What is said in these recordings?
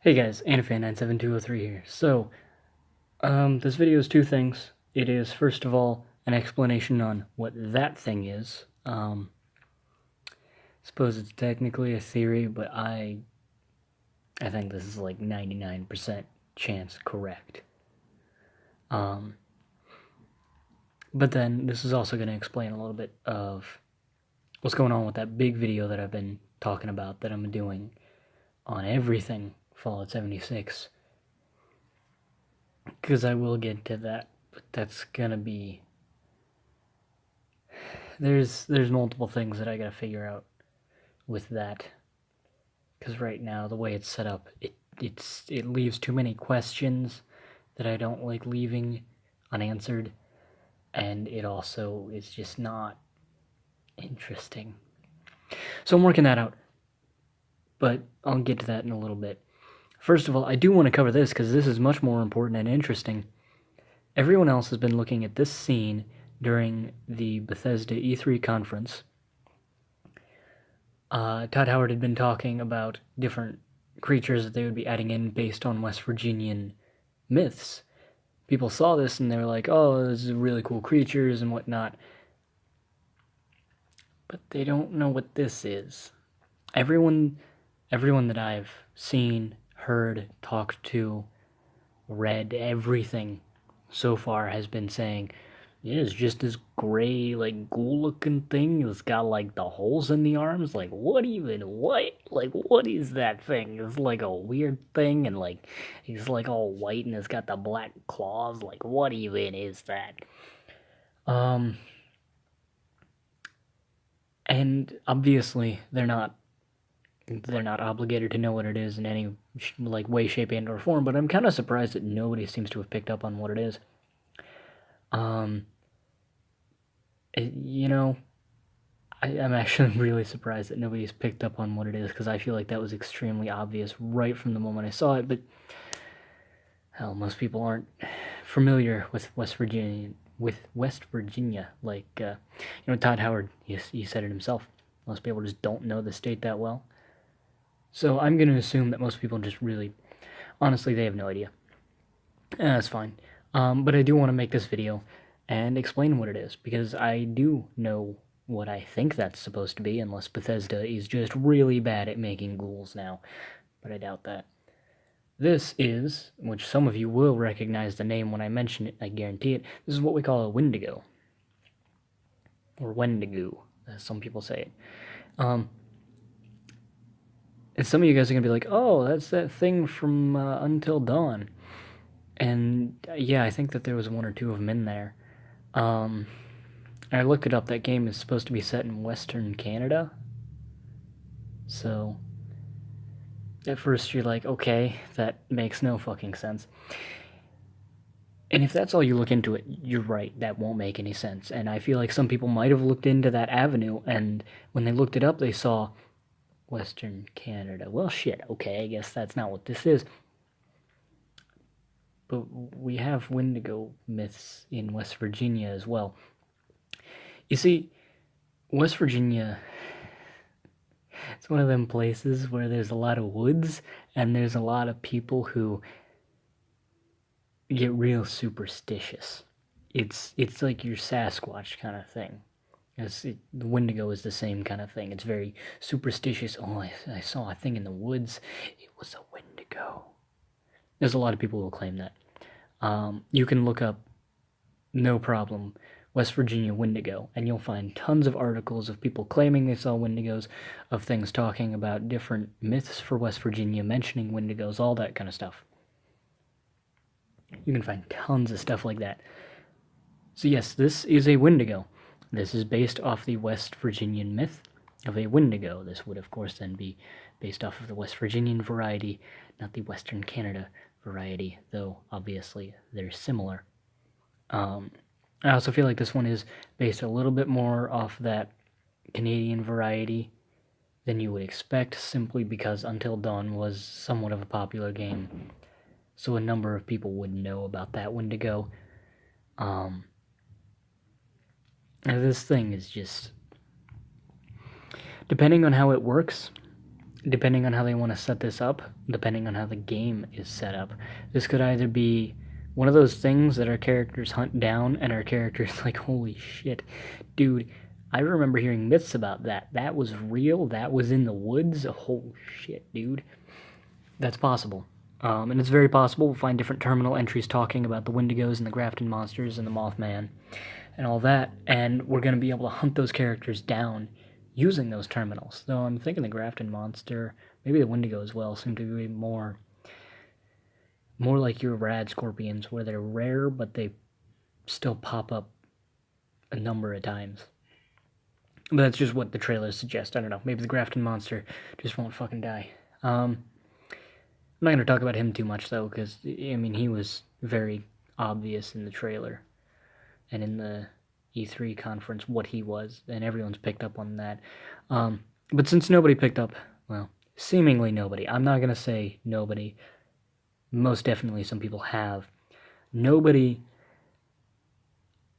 Hey guys, AniFan97203 here. This video is two things. It is, first of all, an explanation on what that thing is. Suppose it's technically a theory, but I think this is like 99% chance correct. But then this is also going to explain a little bit of what's going on with that big video that I've been talking about that I'm doing on everything Fallout 76. Because I will get to that, but that's gonna be... There's multiple things that I gotta figure out with that. Because right now, the way it's set up, it leaves too many questions that I don't like leaving unanswered, and it also is just not interesting. So I'm working that out, but I'll get to that in a little bit. First of all, I do want to cover this because this is much more important and interesting. Everyone else has been looking at this scene during the Bethesda E3 conference. Todd Howard had been talking about different creatures that they would be adding in based on West Virginian myths. People saw this and they were like, oh, this is really cool creatures and whatnot. But they don't know what this is. Everyone that I've seen, heard, talked to, read, everything so far has been saying, yeah, it's just this gray, like, ghoul-looking thing. It's got, like, the holes in the arms. Like, what? Like, what is that thing? It's, like, a weird thing, and, like, he's, like, all white, and it's got the black claws. Like, what even is that? And, obviously, they're not obligated to know what it is in any, like, way, shape, and or form, but I'm kind of surprised that nobody seems to have picked up on what it is. I'm actually really surprised that nobody's picked up on what it is, because I feel like that was extremely obvious right from the moment I saw it, but hell, most people aren't familiar with West Virginia, like, Todd Howard, he said it himself. Most people just don't know the state that well. So I'm going to assume that most people just really, honestly, they have no idea. That's fine. But I do want to make this video and explain what it is, because I do know what I think that's supposed to be, unless Bethesda is just really bad at making ghouls now, but I doubt that. This is, which some of you will recognize the name when I mention it, I guarantee it, this is what we call a Wendigo. Or Wendigo, as some people say it. And some of you guys are going to be like, oh, that's that thing from Until Dawn. And yeah, I think that there was one or two of them in there. I looked it up. That game is supposed to be set in Western Canada. So at first you're like, okay, that makes no fucking sense. And if that's all you look into it, you're right, that won't make any sense. And I feel like some people might have looked into that avenue, and when they looked it up, they saw Western Canada. Well, shit, okay, I guess that's not what this is. But we have Wendigo myths in West Virginia as well. You see, West Virginia, it's one of them places where there's a lot of woods, and there's a lot of people who get real superstitious. It's like your Sasquatch kind of thing. The Wendigo is the same kind of thing. It's very superstitious. Oh, I saw a thing in the woods. It was a Wendigo. There's a lot of people who will claim that. You can look up, no problem, West Virginia Wendigo, and you'll find tons of articles of people claiming they saw Wendigos, of things talking about different myths for West Virginia, mentioning Wendigos, all that kind of stuff. You can find tons of stuff like that. So yes, this is a Wendigo. This is based off the West Virginian myth of a Wendigo. This would, of course, then be based off of the West Virginian variety, not the Western Canada variety, though obviously they're similar. I also feel like this one is based a little bit more off that Canadian variety than you would expect, simply because Until Dawn was somewhat of a popular game, so a number of people would know about that Wendigo. This thing is just, depending on how it works, depending on how they want to set this up, depending on how the game is set up, this could either be one of those things that our characters hunt down and our characters like, holy shit, dude, I remember hearing myths about that. That was real. That was in the woods. Oh shit, dude. That's possible. And it's very possible we'll find different terminal entries talking about the Wendigos and the Grafton monsters and the Mothman and all that, and we're going to be able to hunt those characters down using those terminals. Though I'm thinking the Grafton monster, maybe the Wendigo as well, seem to be more like your rad scorpions, where they're rare, but they still pop up a number of times. But that's just what the trailers suggest. I don't know. Maybe the Grafton monster just won't fucking die. I'm not going to talk about him too much, though, because, I mean, he was very obvious in the trailer and in the E3 conference what he was, and everyone's picked up on that. But since nobody picked up, well, seemingly nobody, I'm not going to say nobody, most definitely some people have, nobody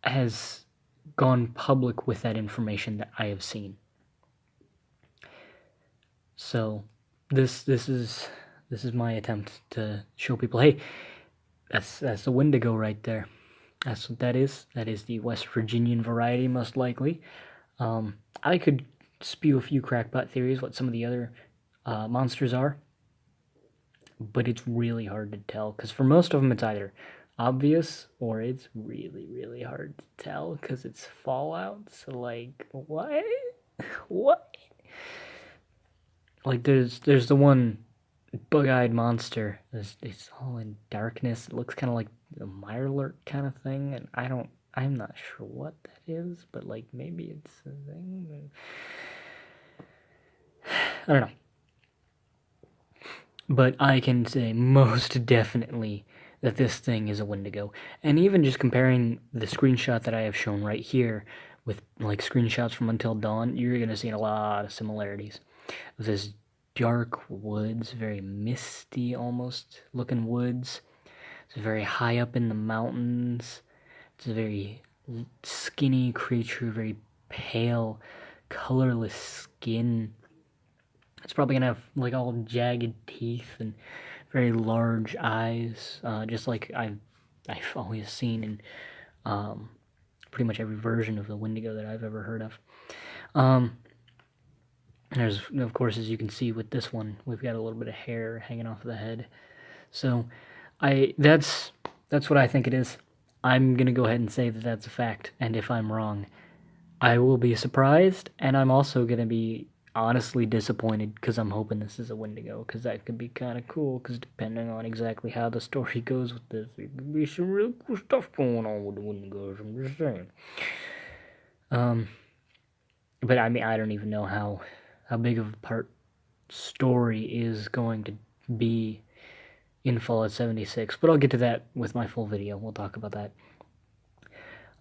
has gone public with that information that I have seen. So this is my attempt to show people, hey, that's the Wendigo right there. That's what that is. That is the West Virginian variety, most likely. I could spew a few crackpot theories what some of the other monsters are, but it's really hard to tell, because for most of them it's either obvious or it's really, really hard to tell because it's Fallout. So, like, what? What? Like, there's the one bug-eyed monster. It's all in darkness. It looks kind of like a Mirelurk kind of thing, and I'm not sure what that is, but, like, maybe it's a thing. I don't know. But I can say most definitely that this thing is a Wendigo. And even just comparing the screenshot that I have shown right here with, like, screenshots from Until Dawn, you're going to see a lot of similarities. This dark woods, very misty almost looking woods. It's very high up in the mountains. It's a very skinny creature, very pale, colorless skin. It's probably gonna have like all jagged teeth and very large eyes, just like I've always seen in pretty much every version of the Wendigo that I've ever heard of. There's, of course, as you can see with this one, we've got a little bit of hair hanging off of the head. So, that's what I think it is. I'm gonna go ahead and say that that's a fact, and if I'm wrong, I will be surprised, and I'm also gonna be honestly disappointed, because I'm hoping this is a Wendigo, because that could be kind of cool, because depending on exactly how the story goes with this, there could be some really cool stuff going on with the Wendigos, I'm just saying. But I mean, I don't even know how big of a part story is going to be in Fallout 76, but I'll get to that with my full video. We'll talk about that.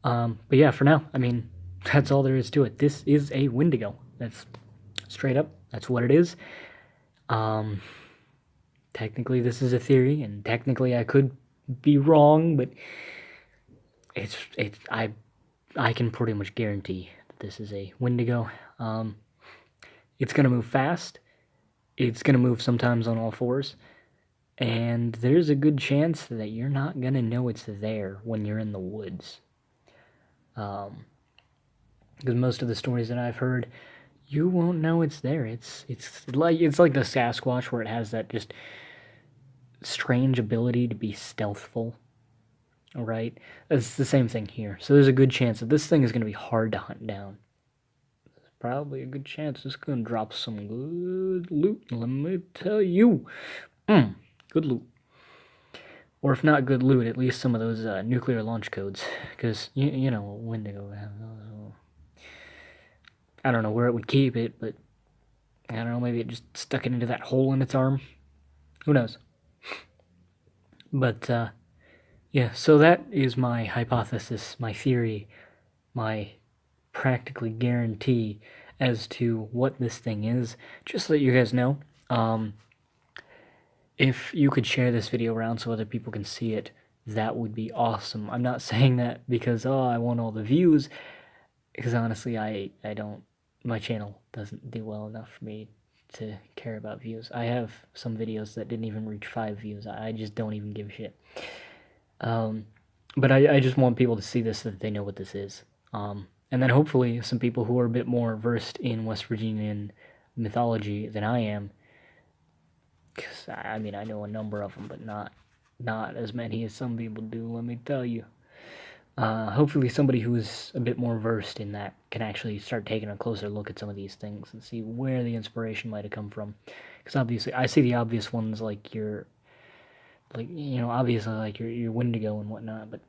But yeah, for now, I mean, that's all there is to it. This is a Wendigo. That's straight up, that's what it is. Technically this is a theory, and technically I could be wrong, but I can pretty much guarantee that this is a Wendigo. It's gonna move fast, it's gonna move sometimes on all fours, and there's a good chance that you're not gonna know it's there when you're in the woods. Because most of the stories that I've heard, you won't know it's there. It's like the Sasquatch, where it has that just strange ability to be stealthful. Alright? It's the same thing here. So there's a good chance that this thing is going to be hard to hunt down. There's probably a good chance it's going to drop some good loot, let me tell you. Good loot. Or if not good loot, at least some of those nuclear launch codes. Because, you know, Wendigo have those. I don't know where it would keep it, but I don't know, maybe it just stuck it into that hole in its arm. Who knows? But, yeah, so that is my hypothesis, my theory, my practically guarantee as to what this thing is. Just so that you guys know, if you could share this video around so other people can see it, that would be awesome. I'm not saying that because, oh, I want all the views, because honestly, I don't, my channel doesn't do well enough for me to care about views. I have some videos that didn't even reach 5 views. I just don't even give a shit. But I just want people to see this so that they know what this is. And then hopefully some people who are a bit more versed in West Virginian mythology than I am, because I mean I know a number of them, but not as many as some people do, let me tell you. Hopefully somebody who is a bit more versed in that can actually start taking a closer look at some of these things and see where the inspiration might have come from. Because obviously I see the obvious ones like your, like, you know, obviously like your Wendigo and whatnot, but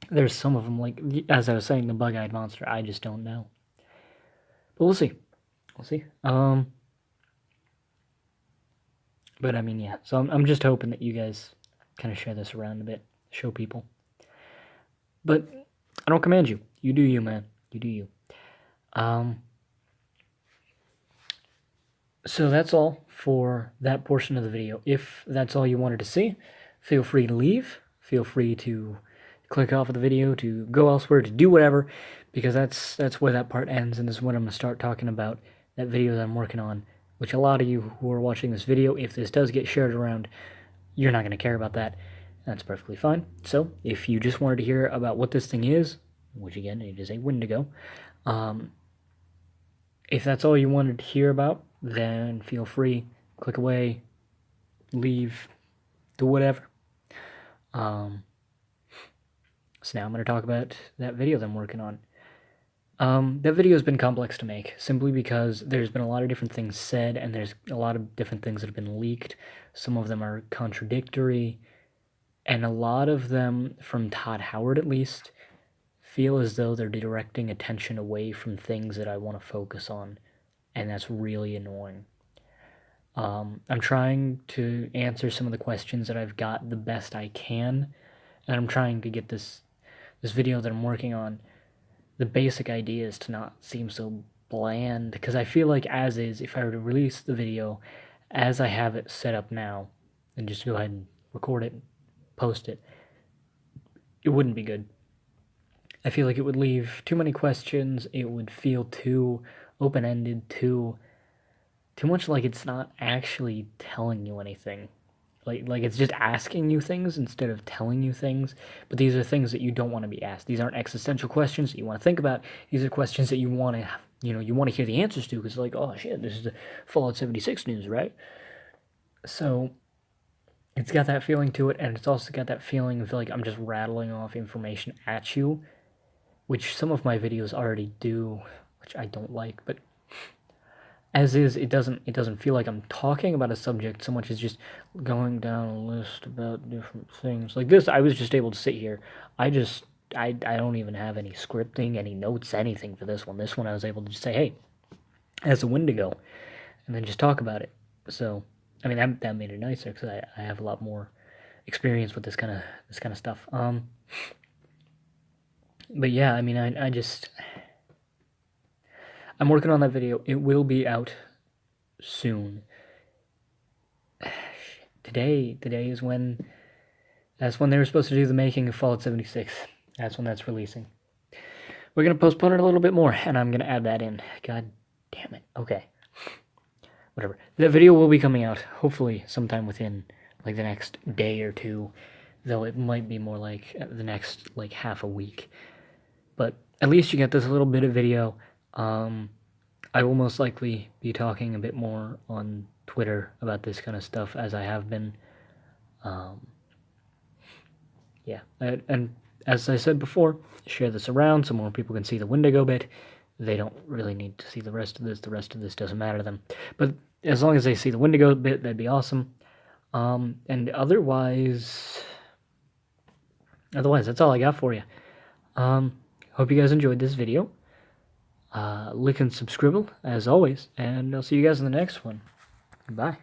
there's some of them, like, as I was saying, the bug-eyed monster, I just don't know. But we'll see. We'll see. But I mean, yeah, so I'm just hoping that you guys kind of share this around a bit, show people. But I don't command you. You do you, man. You do you. So that's all for that portion of the video. If that's all you wanted to see, feel free to leave. Feel free to click off of the video, to go elsewhere, to do whatever, because that's where that part ends, and this is when I'm going to start talking about that video that I'm working on, which a lot of you who are watching this video, if this does get shared around, you're not going to care about that. That's perfectly fine. So, if you just wanted to hear about what this thing is, which again, it is a Wendigo, if that's all you wanted to hear about, then feel free, click away, leave, do whatever. So now I'm going to talk about that video that I'm working on. That video has been complex to make, simply because there's been a lot of different things said, and there's a lot of different things that have been leaked. Some of them are contradictory, and a lot of them, from Todd Howard at least, feel as though they're directing attention away from things that I want to focus on, and that's really annoying. I'm trying to answer some of the questions that I've got the best I can, and I'm trying to get this video that I'm working on, the basic ideas to not seem so bland, because I feel like as is, if I were to release the video as I have it set up now, and just go ahead and record it, post it, it wouldn't be good. I feel like it would leave too many questions, it would feel too open-ended, too much like it's not actually telling you anything. Like it's just asking you things instead of telling you things, but these are things that you don't want to be asked. These aren't existential questions that you want to think about. These are questions that you want to, you want to hear the answers to, because like, oh shit, this is the Fallout 76 news, right? So it's got that feeling to it, and it's also got that feeling of like I'm just rattling off information at you, which some of my videos already do, which I don't like, but as is, it doesn't feel like I'm talking about a subject so much as just going down a list about different things. Like this, I was just able to sit here. I don't even have any scripting, any notes, anything for this one. This one I was able to just say, hey, as a Wendigo, and then just talk about it. So, I mean, that made it nicer, because I have a lot more experience with this kind of stuff. But yeah, I mean, I'm working on that video. It will be out soon. Today is when... That's when they were supposed to do the making of Fallout 76. That's when that's releasing. We're going to postpone it a little bit more, and I'm going to add that in. God damn it. Okay. Whatever. The video will be coming out, hopefully, sometime within, like, the next day or two. Though it might be more like the next, like, half a week. But at least you get this little bit of video. I will most likely be talking a bit more on Twitter about this kind of stuff, as I have been. Yeah, and as I said before, share this around so more people can see the Wendigo bit. They don't really need to see the rest of this. The rest of this doesn't matter to them. But as long as they see the Wendigo bit, that'd be awesome. And otherwise, that's all I got for you. Hope you guys enjoyed this video. Like and subscribe, as always, and I'll see you guys in the next one. Bye.